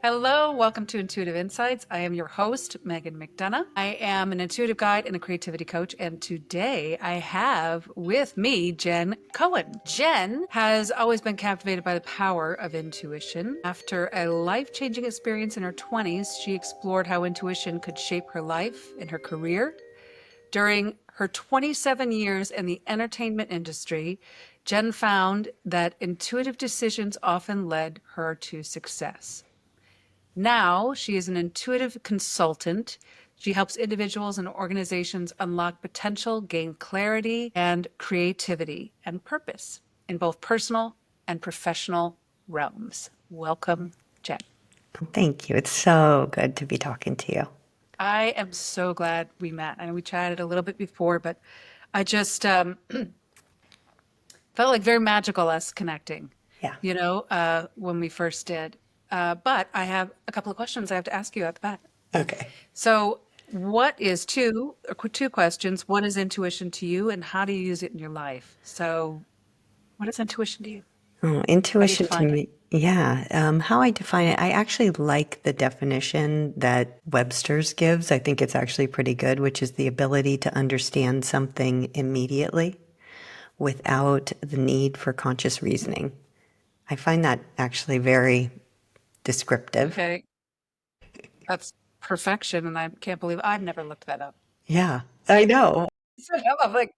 Hello, welcome to Intuitive Insights. I am your host, Meghan McDonough. I am an intuitive guide and a creativity coach, and today I have with me Jenn Cohen. Jenn has always been captivated by the power of intuition. After a life-changing experience in her 20s, she explored how intuition could shape her life and her career. During her 27 years in the entertainment industry, Jenn found that intuitive decisions often led her to success. Now, she is an intuitive consultant. She helps individuals and organizations unlock potential, gain clarity and creativity and purpose in both personal and professional realms. Welcome, Jenn. Thank you. It's so good to be talking to you. I am so glad we met. And we chatted a little bit before, but I just felt like very magical us connecting, Yeah. when we first did. But I have a couple of questions I have to ask you at the bat. Okay. So, what is two questions? What is intuition to you, and how do you use it in your life? So, what is intuition to you? Oh, How do you intuition to define it? me, yeah. How I define it, I actually like the definition that Webster's gives. I think it's actually pretty good, which is the ability to understand something immediately without the need for conscious reasoning. I find that actually very descriptive. Okay, that's perfection, and I can't believe I've never looked that up. Yeah, I know. So I'm like,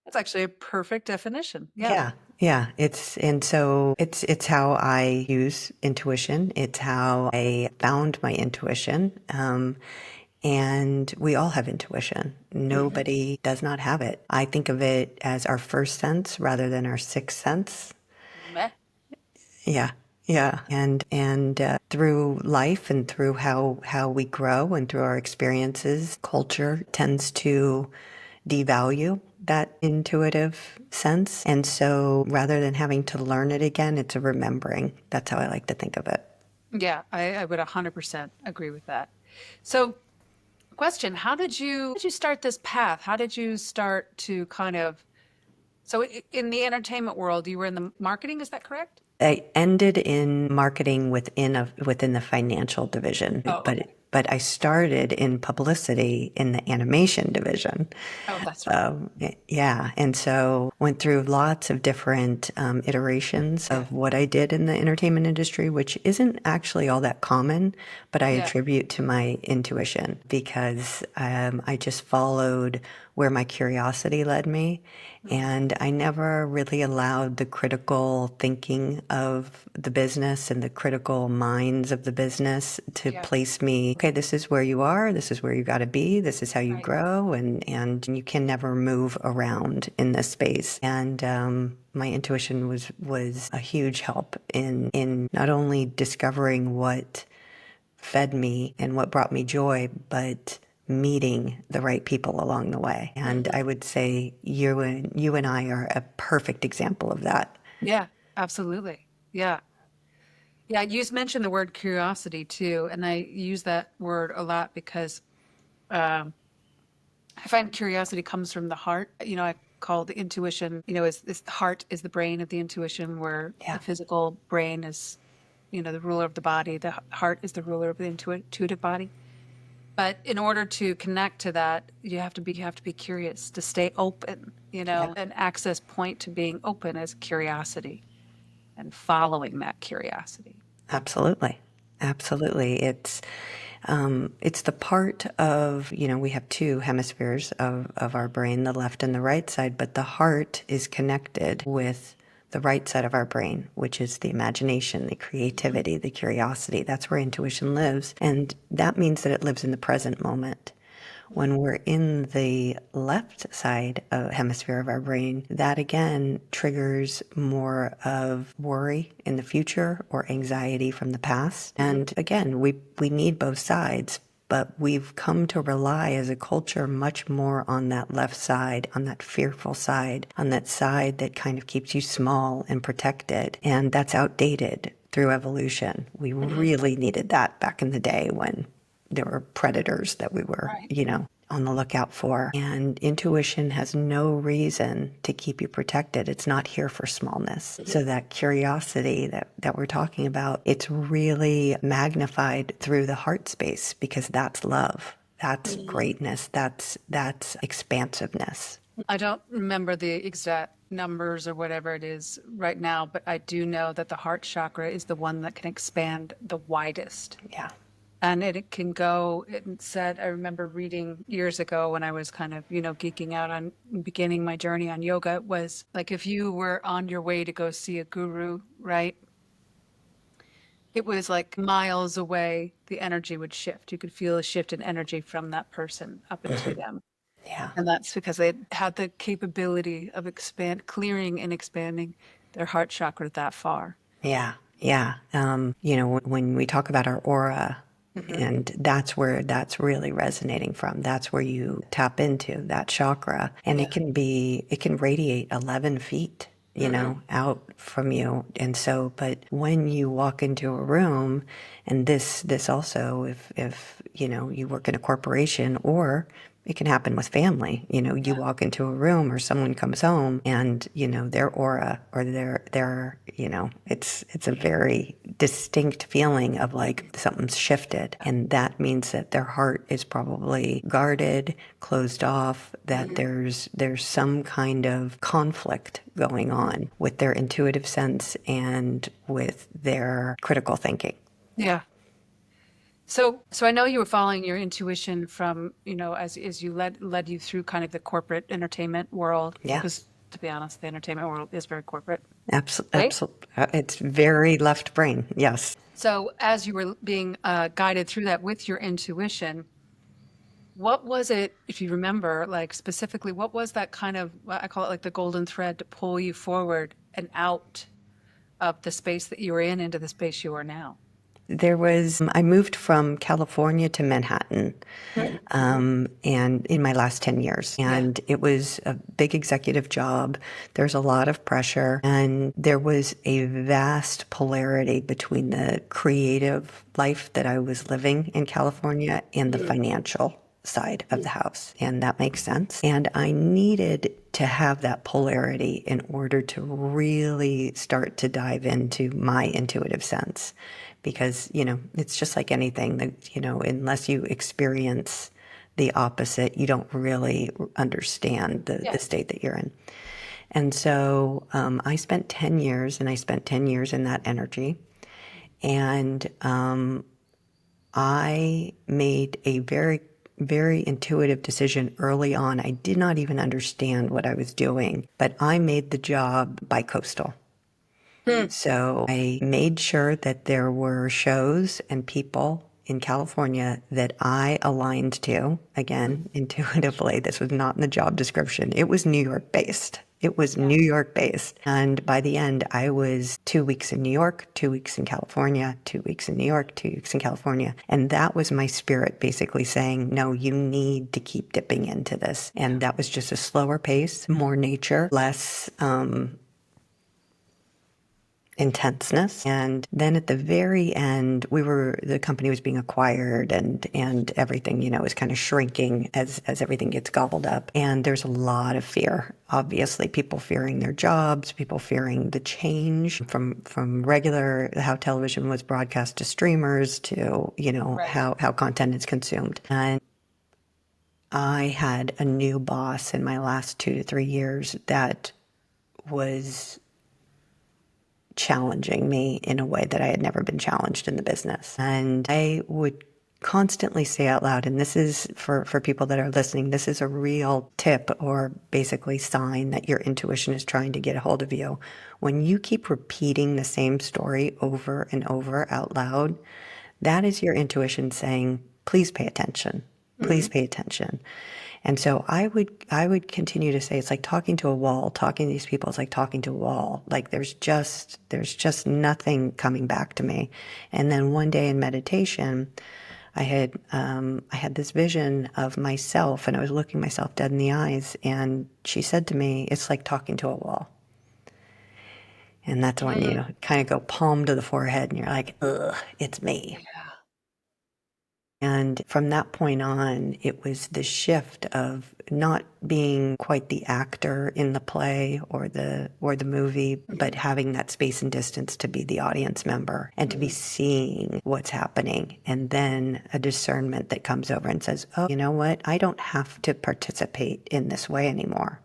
that's actually a perfect definition. Yeah. Yeah, yeah. It's how I use intuition. It's how I found my intuition. And we all have intuition. Hmm. Nobody does not have it. I think of it as our first sense rather than our sixth sense. Meh. Yeah, yeah. And through life and through how we grow and through our experiences, culture tends to devalue that intuitive sense. And so rather than having to learn it again, it's a remembering. That's how I like to think of it. Yeah, I would 100% agree with that. So, question, how did you start this path? How did you start to kind of in the entertainment world, you were in the marketing, is that correct? I ended in marketing within the financial division, Oh, okay. but I started in publicity in the animation division. Oh, that's right. Yeah, and so went through lots of different iterations of what I did in the entertainment industry, which isn't actually all that common, but I Yeah. attribute to my intuition because I just followed where my curiosity led me. Mhm. And I never really allowed the critical thinking of the business and the critical minds of the business to Yeah. place me, okay, this is where you are, this is where you got to be, this is how you Right. grow, and you can never move around in this space. And my intuition was a huge help in not only discovering what fed me and what brought me joy, but meeting the right people along the way. And Hmm. I would say you and I are a perfect example of that. Yeah, absolutely. Yeah. Yeah, you just mentioned the word curiosity too, and I use that word a lot because um, I find curiosity comes from the heart. I call the intuition, is the heart is the brain of the intuition, where the Yeah, physical brain is, the ruler of the body. The heart is the ruler of the intuitive body. But in order to connect to that, you have to be curious, to stay open, yeah, an access point to being open is curiosity and following that curiosity. absolutely. Absolutely. It's the part of, we have two hemispheres of our brain, the left and the right side, but the heart is connected with the right side of our brain, which is the imagination, the Mhm. creativity, the curiosity. That's where intuition lives. And that means that it lives in the present moment. When we're in the left side of hemisphere of our brain, that again triggers more of worry in the future or anxiety from the past. Mhm. And again, we need both sides, but we've come to rely as a culture much more on that left side, on that fearful side, on that side that kind of keeps you small and protected. And that's outdated through evolution. We Mhm. really needed that back in the day when there were predators that we were, Right. on the lookout for. And intuition has no reason to keep you protected. It's not here for smallness. So that curiosity that we're talking about, it's really magnified through the heart space because that's love. That's greatness. That's expansiveness. I don't remember the exact numbers or whatever it is right now, but I do know that the heart chakra is the one that can expand the widest. Yeah. And it can go, it said, I remember reading years ago when I was kind of, geeking out on beginning my journey on yoga, it was like if you were on your way to go see a guru, right? It was like miles away, the energy would shift. You could feel a shift in energy from that person up into them. Yeah. And that's because they had the capability of clearing and expanding their heart chakra that far. Yeah, yeah. When we talk about our aura, Hmm. and that's where that's really resonating from. That's where you tap into that chakra, and Yeah. it can radiate 11 feet, out from you. And so, but when you walk into a room, and this also, if you work in a corporation or it can happen with family. You Yeah. walk into a room or someone comes home and, their aura or their, it's a very distinct feeling of like something's shifted. And that means that their heart is probably guarded, closed off, that there's some kind of conflict going on with their intuitive sense and with their critical thinking. Yeah. So I know you were following your intuition from, as you led you through kind of the corporate entertainment world, Yeah. because to be honest, the entertainment world is very corporate, Absolutely. right? Absolutely. It's very left brain. Yes. So as you were being guided through that with your intuition, what was it, if you remember, like specifically, what was that kind of, I call it like the golden thread to pull you forward and out of the space that you were in into the space you are now? I moved from California to Manhattan, and in my last 10 years. Yeah. And it was a big executive job. There's a lot of pressure, and there was a vast polarity between the creative life that I was living in California and the financial side of the house. And that makes sense. And I needed to have that polarity in order to really start to dive into my intuitive sense. Because, it's just like anything that, unless you experience the opposite, you don't really understand the Yeah. state that you're in. And so I spent 10 years, and I spent 10 years in that energy. And I made a very, very intuitive decision early on. I did not even understand what I was doing, but I made the job bi-coastal. Hmm. So I made sure that there were shows and people in California that I aligned to. Again, intuitively, this was not in the job description. It was New York based. It was Yeah. New York based. And by the end, I was 2 weeks in New York, 2 weeks in California, 2 weeks in New York, 2 weeks in California. And that was my spirit basically saying, no, you need to keep dipping into this. And that was just a slower pace, more nature, less intenseness. And then at the very end, the company was being acquired, and everything, was kind of shrinking as everything gets gobbled up. And there's a lot of fear. Obviously, people fearing their jobs, people fearing the change from regular how television was broadcast to streamers to, Right. how content is consumed. And I had a new boss in my last 2 to 3 years that was challenging me in a way that I had never been challenged in the business. And I would constantly say out loud, and this is for people that are listening, this is a real tip or basically sign that your intuition is trying to get a hold of you. When you keep repeating the same story over and over out loud, that is your intuition saying, please pay attention. Please pay attention. And so I would continue to say it's like talking to a wall, talking to these people, it's like talking to a wall. Like there's just nothing coming back to me. And then one day in meditation, I had this vision of myself, and I was looking myself dead in the eyes, and she said to me, it's like talking to a wall. And that's when you kind of go palm to the forehead and you're like, ugh, it's me. Yeah. And from that point on, it was the shift of not being quite the actor in the play or the movie, but having that space and distance to be the audience member and to be seeing what's happening. And then a discernment that comes over and says, oh, you know what? I don't have to participate in this way anymore.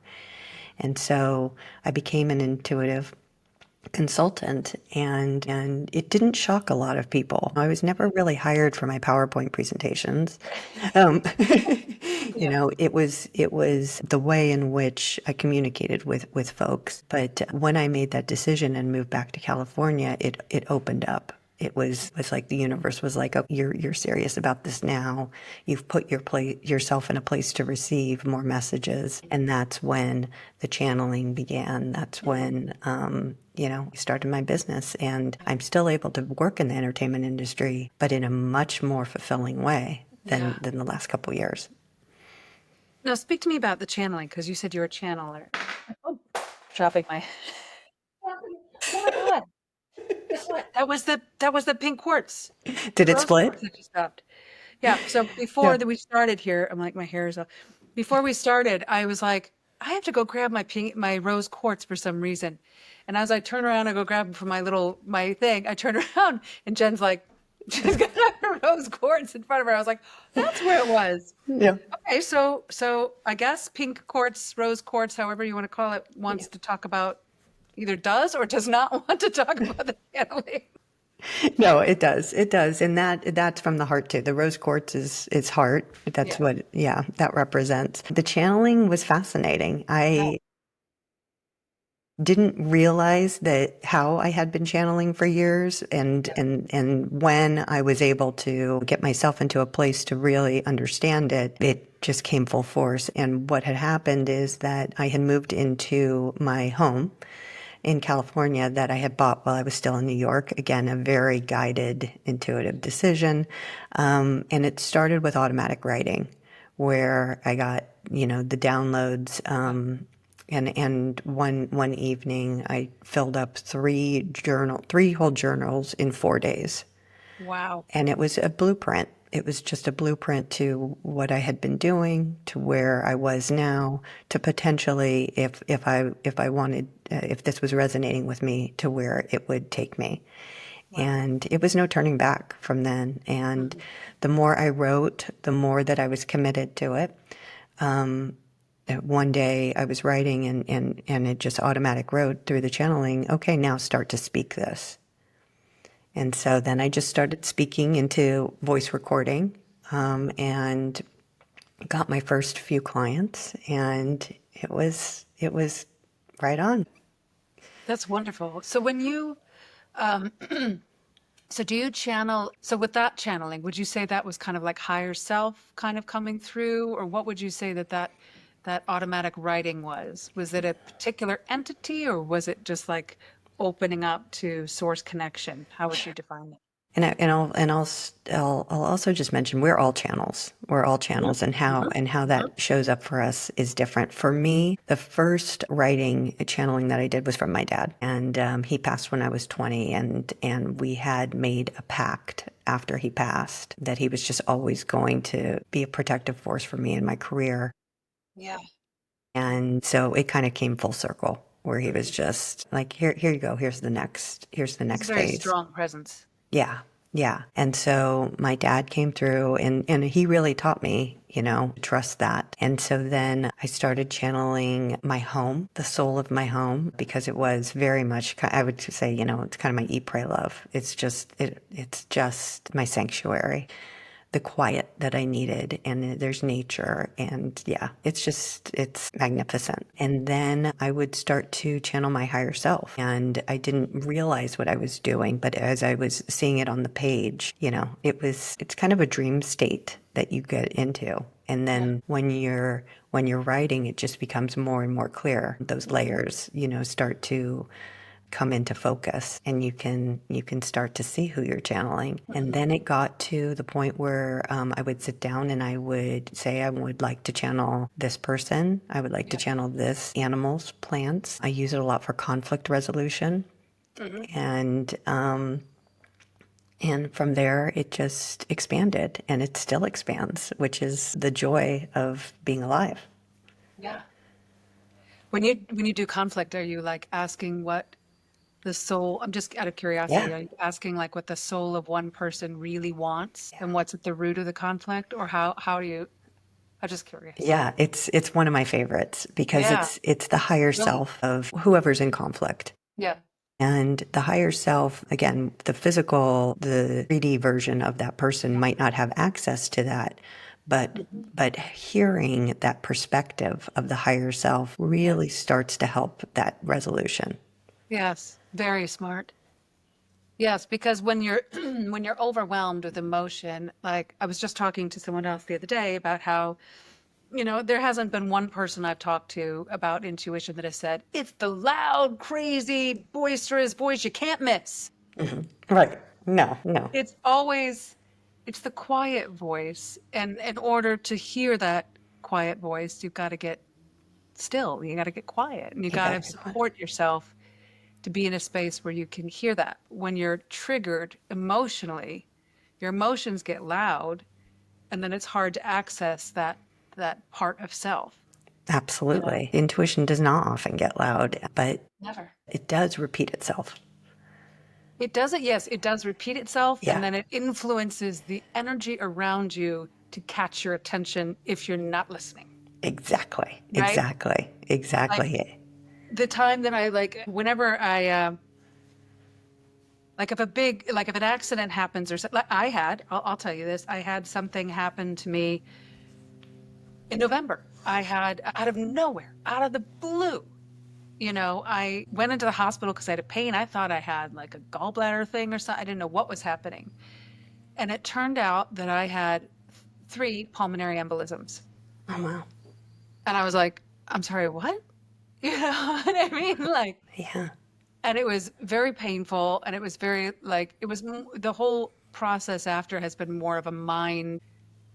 And so I became an intuitive consultant, and it didn't shock a lot of people. I was never really hired for my PowerPoint presentations. Um, Yeah. it was the way in which I communicated with folks. But when I made that decision and moved back to California, it opened up. It was like the universe was like, oh, you're serious about this now. You've put yourself in a place to receive more messages, and that's when the channeling began. That's when I started my business, and I'm still able to work in the entertainment industry, but in a much more fulfilling way Yeah. than the last couple of years. Now, speak to me about the channeling because you said you're a channeler. Oh, dropping my. Oh my God! Guess what? That was the pink quartz, the Did it rose split? quartz that just stopped. Yeah. So Yeah. before that we started here, I'm like my hair is off. Before we started, I was like, I have to go grab my rose quartz for some reason, and as I turn around, I go grab them for my thing. I turn around and Jen's like, she's got a rose quartz in front of her. I was like, that's where it was. Yeah. Okay, so I guess pink quartz, rose quartz, however you want to call it, wants to talk about either does or does not want to talk about the family. No, it does. It does. And that's from the heart too. The rose quartz is heart. That's Yeah. what, yeah, that represents. The channeling was fascinating. Yeah. I didn't realize that how I had been channeling for years, and Yeah. when I was able to get myself into a place to really understand it, it just came full force. And what had happened is that I had moved into my home in California that I had bought while I was still in New York. Again, a very guided, intuitive decision. And it started with automatic writing, where I got, the downloads. And one evening I filled up three whole journals in 4 days. Wow. And it was a blueprint. It was just a blueprint to what I had been doing, to where I was now, to potentially, if I wanted, if this was resonating with me, to where it would take me. Wow. And it was no turning back from then. And the more I wrote, the more that I was committed to it. One day I was writing, and it just automatic wrote through the channeling, okay, now start to speak this. And so then I just started speaking into voice recording, and got my first few clients, and it was right on. That's wonderful. So when you um so do you channel, so with that channeling, would you say that was kind of like higher self kind of coming through, or what would you say that automatic writing was? Was it a particular entity or was it just like opening up to source connection? How would you define it? And I'll also just mention we're all channels. We're all channels, and how that shows up for us is different. For me, the first writing channeling that I did was from my dad, and he passed when I was 20, and we had made a pact after he passed that he was just always going to be a protective force for me in my career. Yeah. And so it kind of came full circle, where he was just like, here you go. Here's the It's a next very phase. strong presence. Yeah, yeah. And so my dad came through, and he really taught me, to trust that. And so then I started channeling my home, the soul of my home, because it was very much, I would say, it's kind of my eat, pray, love. It's just my sanctuary, the quiet that I needed. And there's nature. And yeah, it's magnificent. And then I would start to channel my higher self. And I didn't realize what I was doing. But as I was seeing it on the page, it's kind of a dream state that you get into. And Yeah. then when you're writing, it just becomes more and more clear. Those layers, start to come into focus, and you can start to see who you're channeling. And then it got to the point where I would sit down and I would say, I would like to channel this person, I would like to Yeah. channel this, animals, plants. I use it a lot for conflict resolution. Mhm. And And from there, it just expanded and it still expands, which is the joy of being alive. Yeah. When you do conflict, are you like asking what the soul, I'm just out of Yeah. curiosity, are you asking like what the soul of one person really wants Yeah. and what's at the root of the conflict? Or how do you, I'm just curious. Yeah, it's one of my favorites because Yeah, it's the higher really. self of whoever's in conflict. Yeah. And the higher self, again, the physical, the 3D version of that person Yeah. might not have access to that, but Mhm. but hearing that perspective of the higher self Yeah. really starts to help that resolution. Yes. Very smart. Yes, because when you're when you're overwhelmed with emotion, like I was just talking to someone else the other day about how, there hasn't been one person I've talked to about intuition that has said, it's the loud, crazy, boisterous voice you can't miss. Right. No, no. It's always it's the quiet voice. And in order to hear that quiet voice, you've got to get still. You got to get quiet and you You got got to to get quiet. support yourself to be in a space where you can hear that. When you're triggered emotionally, your emotions get loud, and then it's hard to access that part of self, you know? Absolutely. Intuition does not often get loud, but Never. it does repeat itself. It doesn't, yes, it does repeat itself, and Yeah, then it influences the energy around you to catch your attention if you're not listening, exactly. right? Exactly. Like Exactly. the time that I like whenever like if an accident happens or something, like I'll tell you this, I had something happen to me in November. I had out of nowhere, out of the blue, I went into the hospital because I had a pain. I thought I had like a gallbladder thing or something. I didn't know what was happening. And it turned out that I had three pulmonary embolisms. Oh, wow. And I was like, I'm sorry, what? You know what I mean? Like, Yeah. and it was very painful. And it was very, like, the whole process after has been more of a mind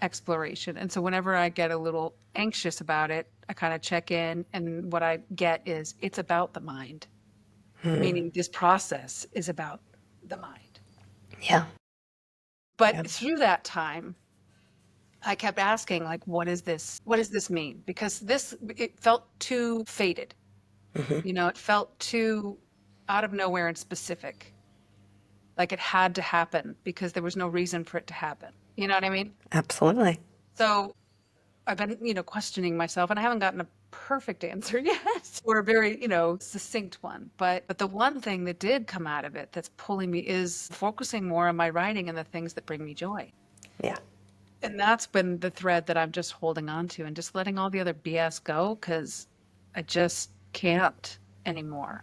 exploration. And so whenever I get a little anxious about it, I kind of check in. And what I get is it's about the mind, meaning this process is about the mind. Yeah. But Yep. through that time, I kept asking, like, what is this? What does this mean? Because it felt too fated. It felt too out of nowhere and specific. Like it had to happen because there was no reason for it to happen. You know what I mean? Absolutely. So I've been, questioning myself and I haven't gotten a perfect answer yet or a very, succinct one. But the one thing that did come out of it that's pulling me is focusing more on my writing and the things that bring me joy. Yeah. And that's been the thread that I'm just holding on to and just letting all the other BS go because I just can't anymore.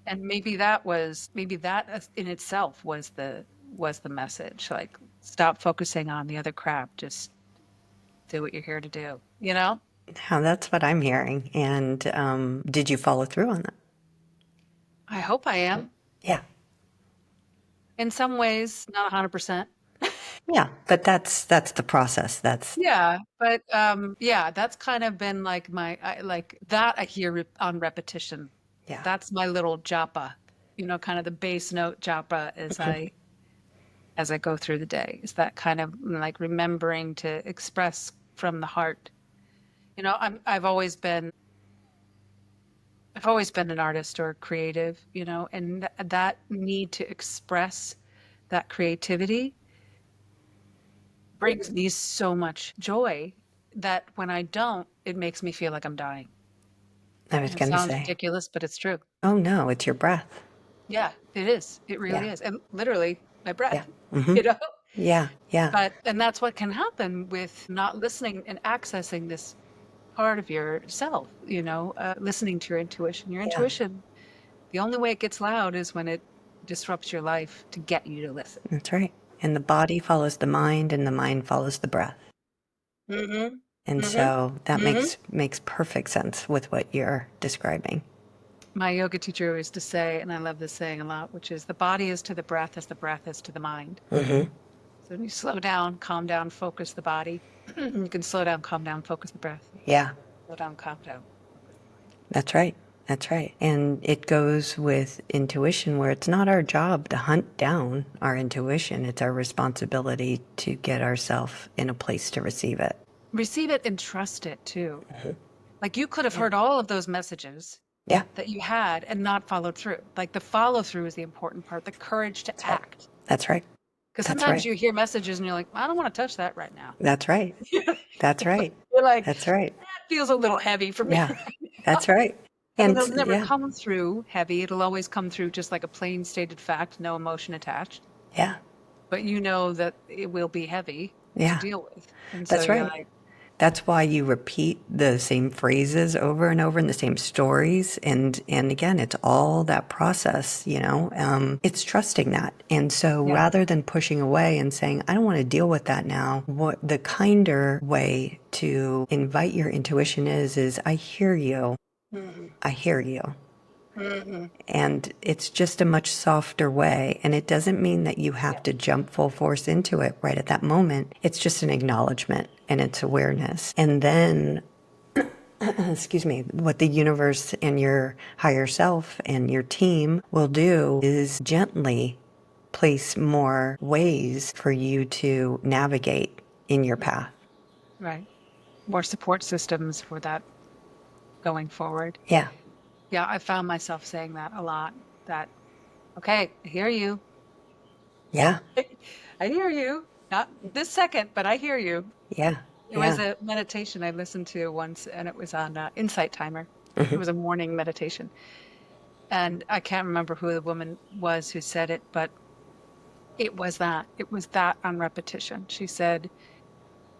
And maybe that in itself was the message. Like stop focusing on the other crap. Just do what you're here to do, you know? Now that's what I'm hearing. And did you follow through on that? I hope I am. Yeah. In some ways, not 100%. Yeah. But that's the process. That's Yeah, but yeah, that's kind of been like like that I hear on repetition. yeah. That's my little japa, kind of the bass note japa as I go through the day. Is that kind of like remembering to express from the heart. I've always been an artist or creative, and that need to express that creativity brings me so much joy that when I don't, it makes me feel like I'm dying. I was And it going to sounds say, ridiculous, but it's true. oh no, it's your breath. Yeah, it is. It really Yeah. is. And literally my Yeah. breath, Hmm. you know? Yeah. Yeah. And that's what can happen with not listening and accessing this part of yourself, listening to your intuition. Your Yeah. intuition, the only way it gets loud is when it disrupts your life to get you to listen. That's right. And the body follows the mind and the mind follows the breath. Mm-hmm. And Mm-hmm. so that Mm-hmm. makes perfect sense with what you're describing. My yoga teacher used to say, and I love this saying a lot, which is the body is to the breath as the breath is to the mind. Hmm. So when you slow down, calm down, focus the body, you can slow down, calm down, focus the breath. Yeah. Slow down, calm down, focus the mind. That's right. That's right. And it goes with intuition, where it's not our job to hunt down our intuition. It's our responsibility to get ourselves in a place to receive it. Receive it and trust it too. Like you could have heard all of those messages Yeah, that you had and not followed through. Like the follow through is the important part, the courage to that's right. act. That's right. Because That's sometimes right. you hear messages and you're like, I don't want to touch that right now. That's right. That's right. You're like, That's right. that feels a little heavy for me Yeah, right that's now. right. And And it'll never yeah, come through heavy. It'll always come through just like a plain stated fact, no emotion attached. yeah, But you know that it will be heavy to yeah, deal with. And so that's you're right. like, That's why you repeat the same phrases over and over and the same stories. And again, it's all that process, it's trusting that. And so yeah, rather than pushing away and saying, I don't want to deal with that now, what the kinder way to invite your intuition is I hear you. hmm I hear you. hmm And it's just a much softer way. And it doesn't mean that you yeah, have to jump full force into it right at that moment. It's just an acknowledgement and it's awareness. And then, excuse me, what the universe and your higher self and your team will do is gently place more ways for you to navigate in your path. right. More support systems for that going forward. Yeah. Yeah, I found myself saying that a lot. That, okay, I hear you. Yeah. I hear you. Not this second, but I hear you. Yeah. It was Yeah. a meditation I listened to once, and it was on Insight Timer. It was a morning meditation. And I can't remember who the woman was who said it, but it was that. It was that on repetition. She said,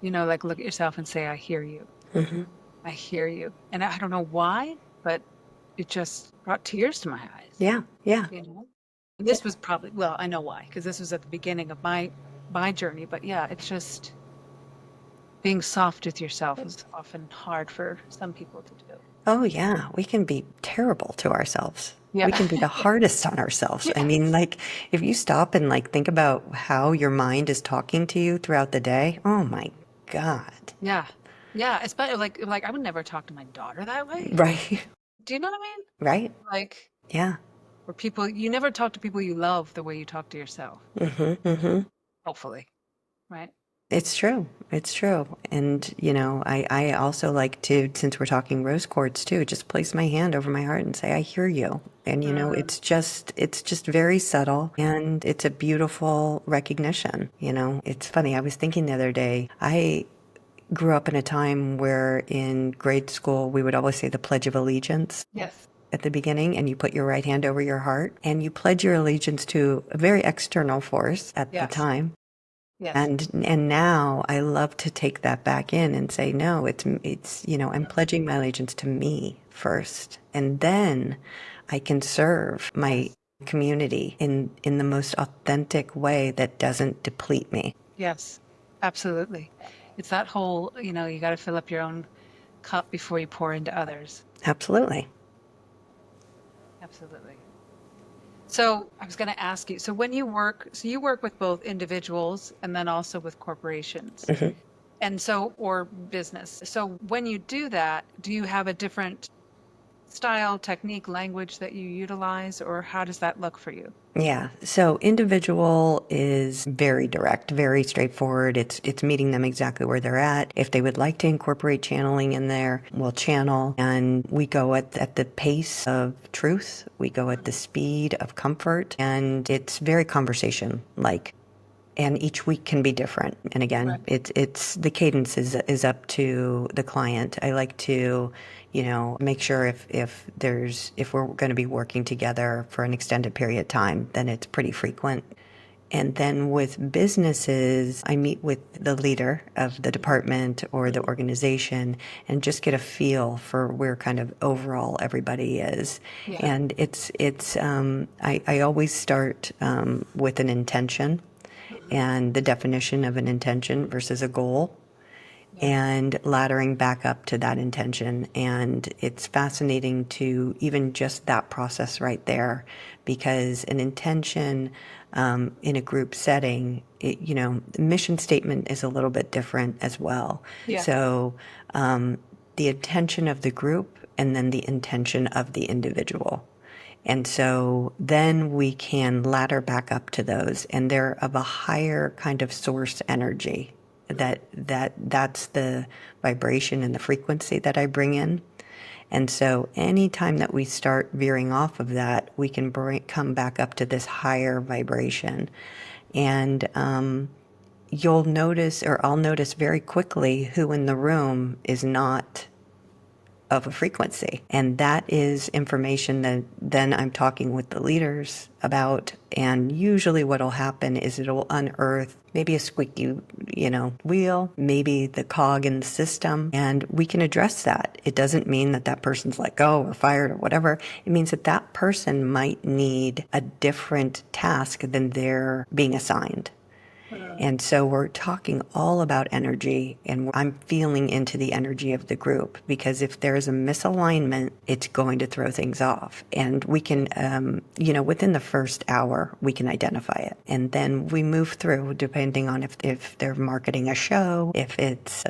like look at yourself and say, I hear you. I hear you. And I don't know why, but it just brought tears to my eyes, Yeah. Yeah. you know? And this was probably, well, I know why, because this was at the beginning of my journey. But yeah, it's just being soft with yourself is often hard for some people to do. Oh, yeah. We can be terrible to ourselves. Yeah. We can be the hardest on ourselves. I mean, Yes. like, if you stop and like think about how your mind is talking to you throughout the day, oh my God. Yeah. Yeah. Especially like I would never talk to my daughter that way. Right? Do you know what I mean? Right? Like, Yeah. or people, you never talk to people you love the way you talk to yourself, hopefully. Right. It's true. It's true. And, I also like to, since we're talking rose quartz too, just place my hand over my heart and say, I hear you. And, Mm, it's just very subtle and it's a beautiful recognition. It's funny. I was thinking the other day, I grew up in a time where in grade school, we would always say the Pledge of Allegiance yes. at the beginning, and you put your right hand over your heart and you pledge your allegiance to a very external force at the Yes. time. Yes. And now I love to take that back in and say, no, it's I'm pledging my allegiance to me first, and then I can serve my Yes. community in the most authentic way that doesn't deplete me. Yes. Absolutely. It's that whole, you got to fill up your own cup before you pour into others. Absolutely. Absolutely. So I was going to ask you, so when you work, so you work with both individuals and then also with corporations. And so, or business. So when you do that, do you have a different style, technique, language that you utilize, or how does that look for you? Yeah. So individual is very direct, very straightforward. It's meeting them exactly where they're at. If they would like to incorporate channeling in there, we'll channel, and we go at the pace of truth. We go at the speed of comfort, and it's very conversation like. And each week can be different. And again, Right. it's the cadence is up to the client. I like to, make sure if we're going to be working together for an extended period of time, then it's pretty frequent. And then with businesses, I meet with the leader of the department or the organization and just get a feel for where kind of overall everybody is. Yeah. And I always start with an intention and the definition of an intention versus a goal, Yeah. and laddering back up to that intention. And it's fascinating to even just that process right there, because an intention in a group setting, the mission statement is a little bit different as well. Yeah. So the intention of the group and then the intention of the individual. And so then we can ladder back up to those, and they're of a higher kind of source energy. That's the vibration and the frequency that I bring in. And so anytime that we start veering off of that, we can come back up to this higher vibration. And you'll notice, or I'll notice very quickly, who in the room is not of a frequency. And that is information that then I'm talking with the leaders about. And usually what'll happen is it'll unearth maybe a squeaky, wheel, maybe the cog in the system, and we can address that. It doesn't mean that that person's let go or fired or whatever. It means that that person might need a different task than they're being assigned. And so we're talking all about energy, and I'm feeling into the energy of the group, because if there's a misalignment, it's going to throw things off. And we can, within the first hour, we can identify it. And then we move through, depending on if they're marketing a show, if it's,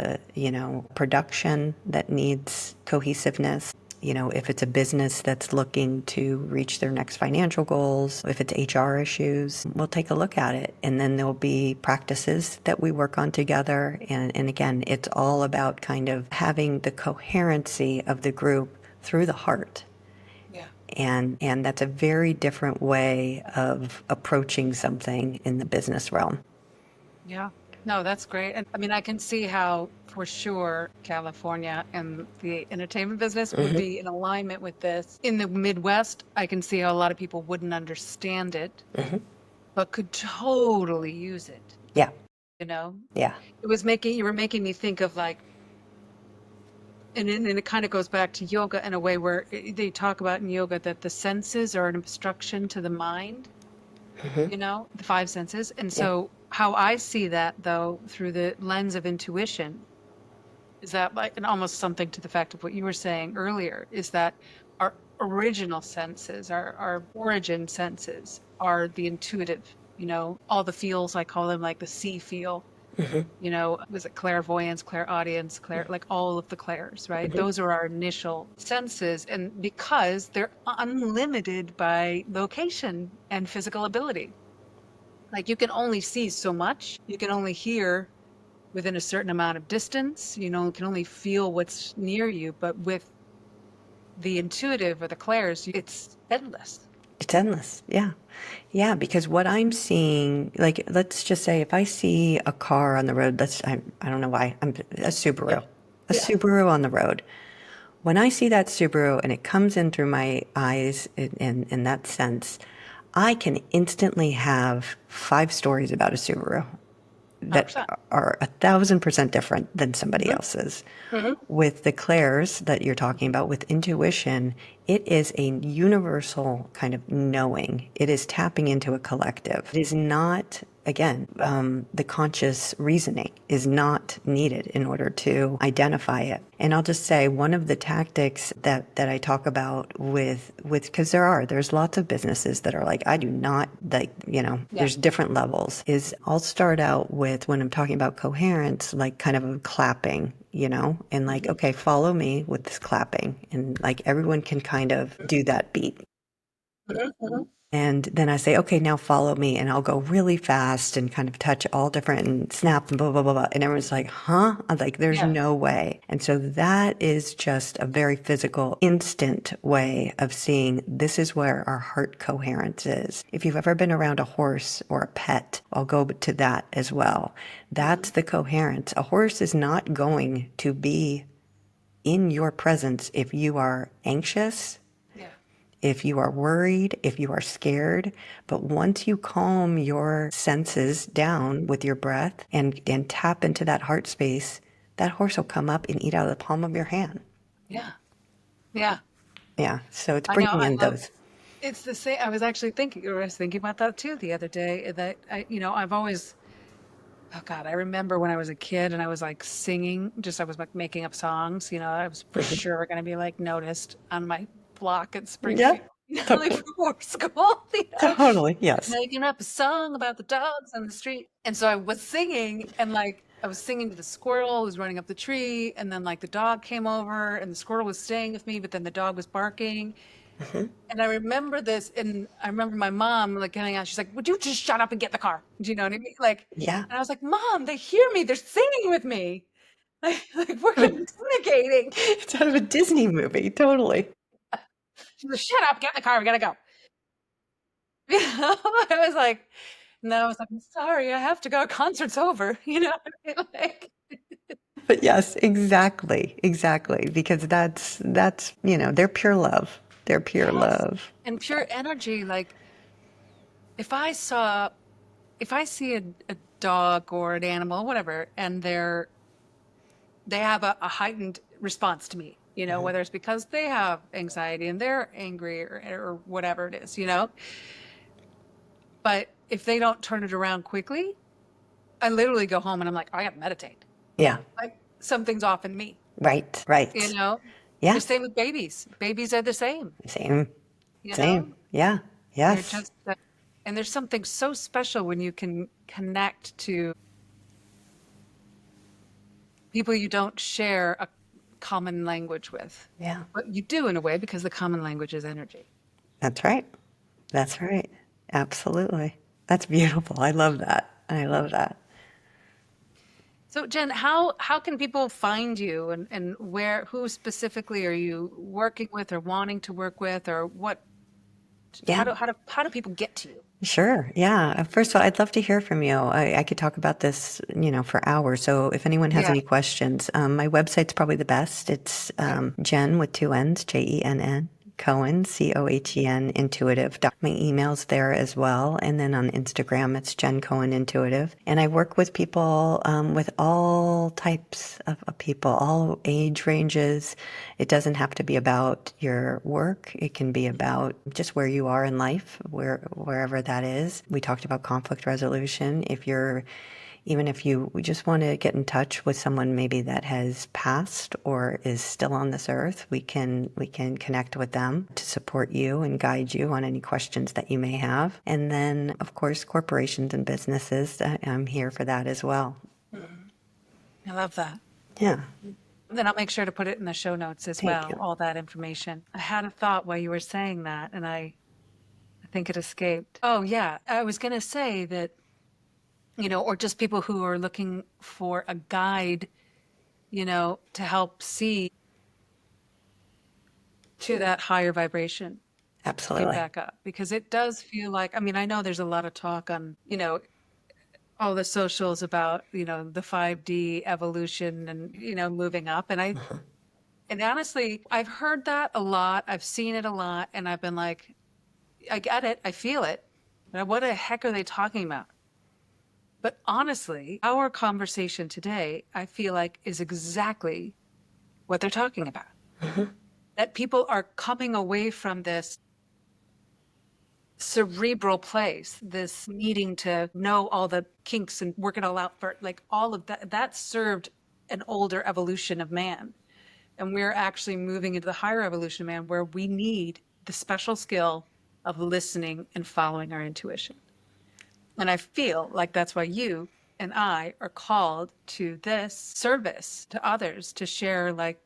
production that needs cohesiveness. If it's a business that's looking to reach their next financial goals, if it's HR issues, we'll take a look at it. And then there'll be practices that we work on together. And again, it's all about kind of having the coherency of the group through the heart. Yeah. And that's a very different way of approaching something in the business realm. Yeah. No, that's great. And I mean, I can see how, for sure, California and the entertainment business would be in alignment with this. In the Midwest, I can see how a lot of people wouldn't understand it, but could totally use it. Yeah. Yeah. You were making me think of like, and it kind of goes back to yoga in a way where they talk about in yoga that the senses are an obstruction to the mind. The five senses. And so how I see that, though, through the lens of intuition, is that and almost something to the fact of what you were saying earlier, is that our original senses, our origin senses, are the intuitive, all the feels, I call them like the C feel. Was it clairvoyance, clairaudience, like all of the clairs, right? Those are our initial senses. And because they're unlimited by location and physical ability, like you can only see so much, you can only hear within a certain amount of distance, you can only feel what's near you. But with the intuitive or the clairs, it's endless. It's endless. Yeah. Yeah. Because what I'm seeing, like, let's just say if I see a car on the road, I don't know why, a Subaru, Subaru on the road. When I see that Subaru and it comes in through my eyes in that sense, I can instantly have 5 stories about a Subaru that 100%. are 1,000% different than somebody else's. With the clairs that you're talking about, with intuition, it is a universal kind of knowing. It is tapping into a collective. It is not, again, the conscious reasoning is not needed in order to identify it. And I'll just say one of the tactics that I talk about with because there's lots of businesses that are like, I do not like, there's different levels, is I'll start out with, when I'm talking about coherence, like kind of a clapping, and like, okay, follow me with this clapping. And like everyone can kind of do that beat. And then I say, okay, now follow me. And I'll go really fast and kind of touch all different and snap and blah, blah, blah, blah. And everyone's like, huh? I'm like, there's no way. And so that is just a very physical, instant way of seeing this is where our heart coherence is. If you've ever been around a horse or a pet, I'll go to that as well. That's the coherence. A horse is not going to be in your presence if you are anxious, if you are worried, if you are scared. But once you calm your senses down with your breath and tap into that heart space, that horse will come up and eat out of the palm of your hand. Yeah. Yeah. Yeah. So it's I know. bringing in those. It's the same. I was thinking about that too the other day, that I've always, oh God, I remember when I was a kid and I was like singing, I was like making up songs, I was for sure going to be like noticed on my block at Yeah. Springfield, like before school, Totally. Yes. making up a song about the dogs on the street. And so I was singing, and like, I was singing to the squirrel who was running up the tree, and then like the dog came over, and the squirrel was staying with me, but then the dog was barking. Mhm. And I remember this, and I remember my mom like getting out. She's like, "Would you just shut up and get in the car?" Do you know what I mean? Like, Yeah. and I was like, "Mom, they hear me. They're singing with me. Like we're communicating." It's out of a Disney movie, totally. She's like, "Shut up, get in the car. We gotta go." You know, I was like, no, I was like, "I'm sorry, I have to go. Concert's over." You know, like, But yes, exactly, exactly, because they're pure love. They're pure yes, love. and pure energy. Like, if I saw, if I see a dog or an animal, whatever, and they have a heightened response to me, you know, Mhm. whether it's because they have anxiety and they're angry or whatever it is, you know. But if they don't turn it around quickly, I literally go home and I'm like, I gotta meditate. Yeah, Like something's off in me, right, you right. know. The Yeah, same with babies. Babies are the same, same, you same. know. Yeah, They're yes. just, and there's something so special when you can connect to people you don't share a common language with. Yeah, But you do in a way because the common language is energy. that's right. That's right. Absolutely. That's beautiful. I love that. I love that. So Jen, how can people find you and where who specifically are you working with or wanting to work with or what Yeah. how do people get to you? Sure. Yeah. First of all, I'd love to hear from you. I could talk about this, for hours. So if anyone has Yeah. any questions, my website's probably the best. It's Jenn with two N's, Jenn Cohen, Cohen, intuitive. My email's there as well. And then on Instagram, it's Jenn Cohen Intuitive. And I work with people with all types of people, all age ranges. It doesn't have to be about your work. It can be about just where you are in life, wherever that is. We talked about conflict resolution. Even if you just want to get in touch with someone maybe that has passed or is still on this earth, we can connect with them to support you and guide you on any questions that you may have. And then, of course, corporations and businesses, I'm here for that as well. Mhm. I love that. Yeah, Then I'll make sure to put it in the show notes as thank well, you. all that information. I had a thought while you were saying that, and I think it escaped. Oh yeah, I was gonna say that, you know, or just people who are looking for a guide, you know, to help see to that higher vibration, get Absolutely. back up. Because it does feel like, I mean, I know there's a lot of talk on, you know, all the socials about, you know, the 5D evolution and, you know, moving up. And honestly, I've heard that a lot. I've seen it a lot. And I've been like, I get it. I feel it. But what the heck are they talking about? But honestly, our conversation today, I feel like is exactly what they're talking about. Mhm. That people are coming away from this cerebral place, this needing to know all the kinks and work it all out for like all of that. That served an older evolution of man. And we're actually moving into the higher evolution of man where we need the special skill of listening and following our intuition. And I feel like that's why you and I are called to this service to others to share, like,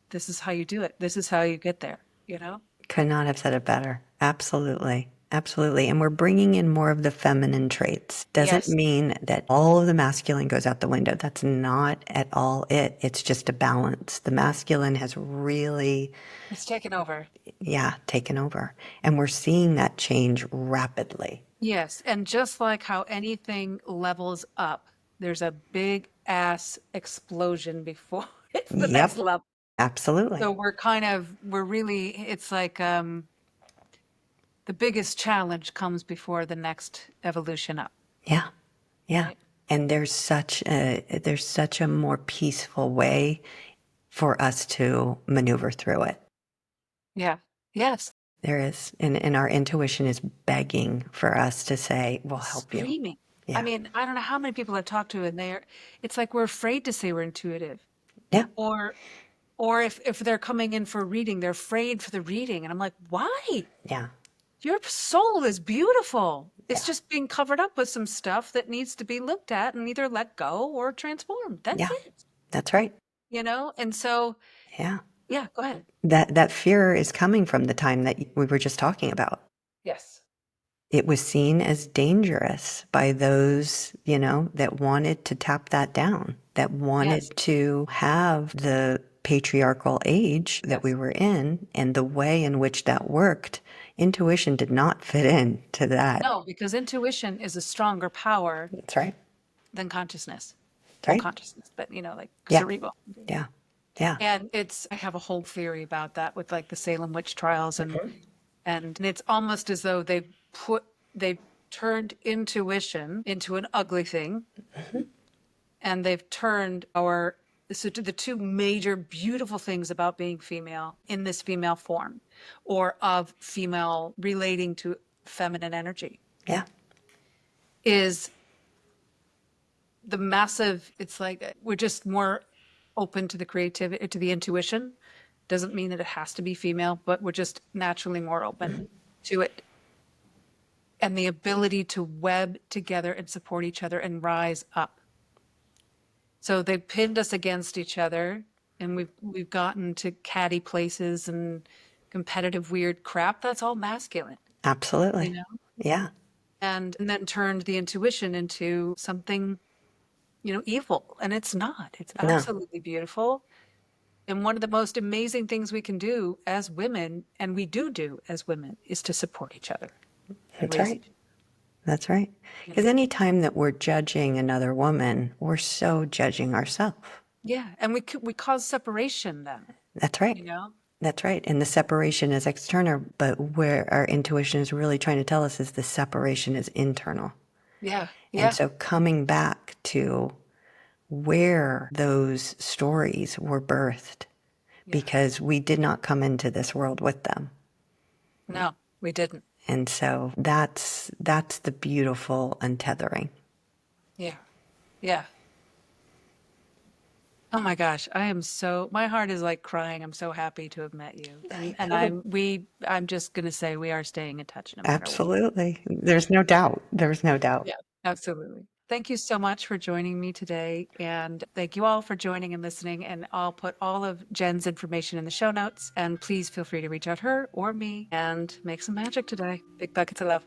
this is how you do it. This is how you get there, you know? Could not have said it better. Absolutely. Absolutely. And we're bringing in more of the feminine traits. Doesn't Yes, mean that all of the masculine goes out the window. That's not at all it. It's just a balance. The masculine has really, it's taken over. yeah, taken over. And we're seeing that change rapidly. Yes. And just like how anything levels up, there's a big ass explosion before it's the next Yep, level. absolutely. So we're really, it's like the biggest challenge comes before the next evolution up, Yeah, yeah. right? And there's such a more peaceful way for us to maneuver through it. Yeah. Yes. There is. And our intuition is begging for us to say, we'll help you. Screaming. I Yeah. mean, I don't know how many people I've talked to and it's like we're afraid to say we're intuitive. Yeah. Or or if they're coming in for a reading, they're afraid for the reading. And I'm like, why? Yeah. Your soul is beautiful. It's Yeah. just being covered up with some stuff that needs to be looked at and either let go or transformed. That's Yeah. it. That's right. And so, Yeah. yeah, go ahead. That fear is coming from the time that we were just talking about. Yes. It was seen as dangerous by those, that wanted to tap that down, that Yes. wanted to have the patriarchal age that we Yes. were in and the way in which that worked. Intuition did not fit in to that. No, because intuition is a stronger power That's right. than consciousness. That's Well, right. consciousness, but like Yeah. cerebral. Yeah. Yeah. And I have a whole theory about that with like the Salem witch trials and it's almost as though they've turned intuition into an ugly thing, and they've turned the two major beautiful things about being female in this female form, or of female relating to feminine energy, Yeah. is the massive, it's like we're just more open to the creativity, to the intuition. Doesn't mean that it has to be female, but we're just naturally more open to it, and the ability to web together and support each other and rise up. So they pinned us against each other, and we've gotten to catty places and competitive weird crap. That's all masculine, you Absolutely. know? Yeah. And then turned the intuition into something, evil. And it's not. It's No, absolutely beautiful. And one of the most amazing things we can do as women, and we do as women, is to support each other and that's raise right. each That's right. other. Because any time that we're judging another woman, we're so judging ourselves. Yeah. And we cause separation then, That's right. you know? That's right. And the separation is external, but where our intuition is really trying to tell us is the separation is internal. Yeah. And Yeah. so coming back to where those stories were birthed, Yeah. because we did not come into this world with them. No, we didn't. And so that's the beautiful untethering. Yeah. Yeah. Oh my gosh, my heart is like crying. I'm so happy to have met you. And I'm just gonna say we are staying in touch no matter what. Absolutely. There's no doubt. There's no doubt. Yeah, absolutely. Thank you so much for joining me today. And thank you all for joining and listening. And I'll put all of Jen's information in the show notes. And please feel free to reach out her or me and make some magic today. Big buckets of love.